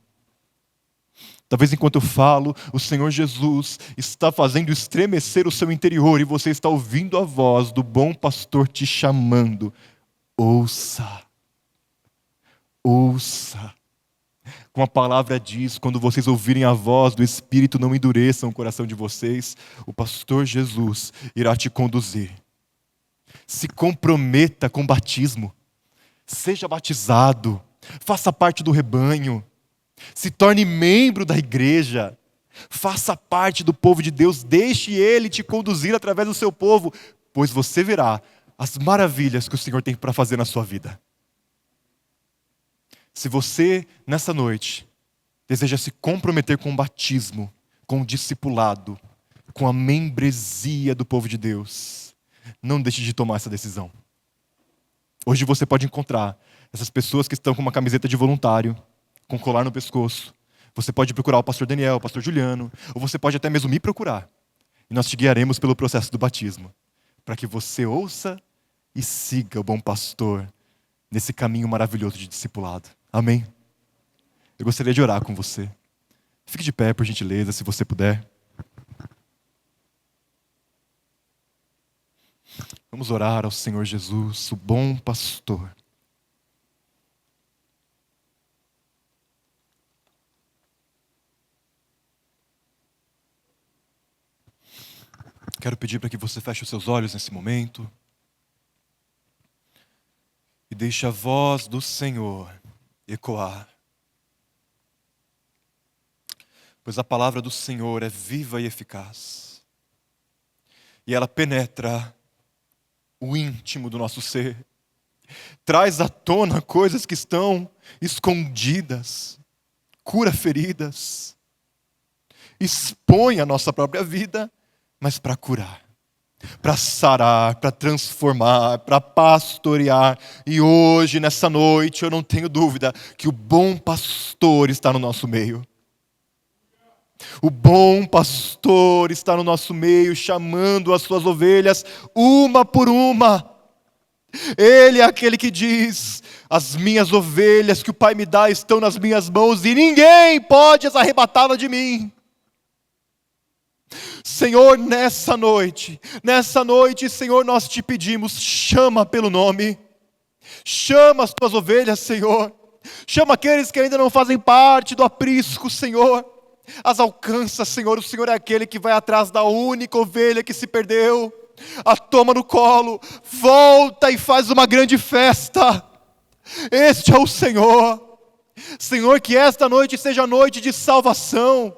Talvez enquanto eu falo, o Senhor Jesus está fazendo estremecer o seu interior e você está ouvindo a voz do bom pastor te chamando. Ouça. Ouça. Como a palavra diz, quando vocês ouvirem a voz do Espírito, não endureçam o coração de vocês. O pastor Jesus irá te conduzir. Se comprometa com o batismo. Seja batizado. Faça parte do rebanho. Se torne membro da igreja. Faça parte do povo de Deus. Deixe Ele te conduzir através do seu povo, pois você verá as maravilhas que o Senhor tem para fazer na sua vida. Se você, nessa noite, deseja se comprometer com o batismo, com o discipulado, com a membresia do povo de Deus, não deixe de tomar essa decisão. Hoje você pode encontrar essas pessoas que estão com uma camiseta de voluntário, com colar no pescoço. Você pode procurar o pastor Daniel, o pastor Juliano, ou você pode até mesmo me procurar. E nós te guiaremos pelo processo do batismo, para que você ouça e siga o bom pastor nesse caminho maravilhoso de discipulado. Amém? Eu gostaria de orar com você. Fique de pé, por gentileza, se você puder. Vamos orar ao Senhor Jesus, o bom pastor. Quero pedir para que você feche os seus olhos nesse momento e deixe a voz do Senhor ecoar. Pois a palavra do Senhor é viva e eficaz. E ela penetra o íntimo do nosso ser. Traz à tona coisas que estão escondidas. Cura feridas. Expõe a nossa própria vida, mas para curar. Para sarar, para transformar, para pastorear. E hoje, nessa noite, eu não tenho dúvida que o bom pastor está no nosso meio. O bom pastor está no nosso meio, chamando as suas ovelhas uma por uma. Ele é aquele que diz: as minhas ovelhas que o Pai me dá estão nas minhas mãos e ninguém pode as arrebatá-las de mim. Senhor, nessa noite, Senhor, nós te pedimos, chama pelo nome, chama as tuas ovelhas, Senhor, chama aqueles que ainda não fazem parte do aprisco, Senhor, as alcança, Senhor. O Senhor é aquele que vai atrás da única ovelha que se perdeu, a toma no colo, volta e faz uma grande festa. Este é o Senhor. Senhor, que esta noite seja noite de salvação,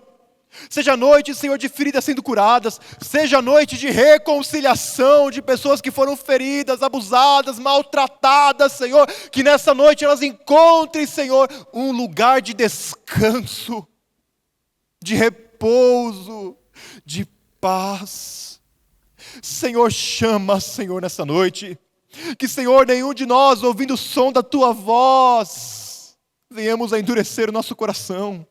seja noite, Senhor, de feridas sendo curadas, seja noite de reconciliação de pessoas que foram feridas, abusadas, maltratadas, Senhor, que nessa noite elas encontrem, Senhor, um lugar de descanso, de repouso, de paz. Senhor, chama, Senhor, nessa noite, que, Senhor, nenhum de nós, ouvindo o som da Tua voz, venhamos a endurecer o nosso coração,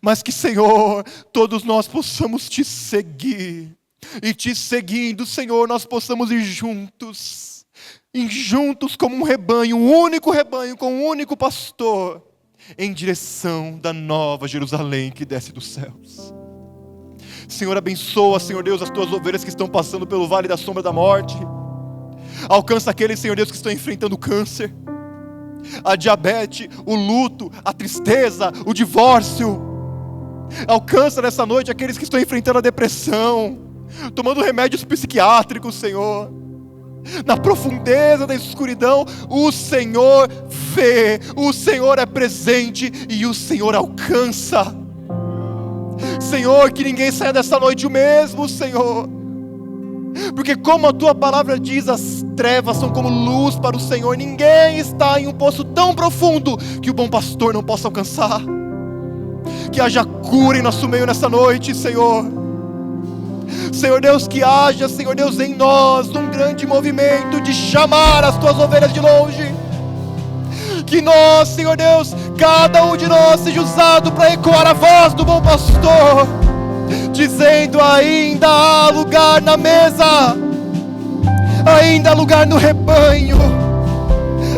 mas que, Senhor, todos nós possamos Te seguir, e Te seguindo, Senhor, nós possamos ir juntos como um rebanho, um único rebanho, com um único pastor, em direção da nova Jerusalém que desce dos céus. Senhor, abençoa, Senhor Deus, as Tuas ovelhas que estão passando pelo vale da sombra da morte. Alcança aqueles, Senhor Deus, que estão enfrentando o câncer, a diabetes, o luto, a tristeza, o divórcio. Alcança nessa noite aqueles que estão enfrentando a depressão, tomando remédios psiquiátricos, Senhor. Na profundeza da escuridão, o Senhor vê, o Senhor é presente e o Senhor alcança. Senhor, que ninguém saia dessa noite o mesmo, Senhor, porque como a Tua palavra diz, as trevas são como luz para o Senhor. Ninguém está em um poço tão profundo que o bom pastor não possa alcançar. Que haja cura em nosso meio nessa noite, Senhor. Senhor Deus, que haja, Senhor Deus, em nós um grande movimento de chamar as Tuas ovelhas de longe. Que nós, Senhor Deus, cada um de nós seja usado para ecoar a voz do bom pastor, dizendo: ainda há lugar na mesa, ainda há lugar no rebanho,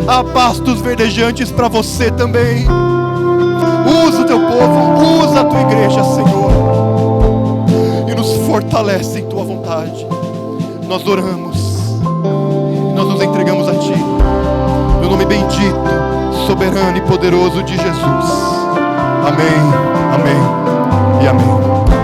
há pastos verdejantes para você também. Usa o Teu povo, usa a Tua igreja, Senhor, e nos fortalece em Tua vontade. Nós oramos, nós nos entregamos a Ti, no nome bendito, soberano e poderoso de Jesus. Amém, amém e amém.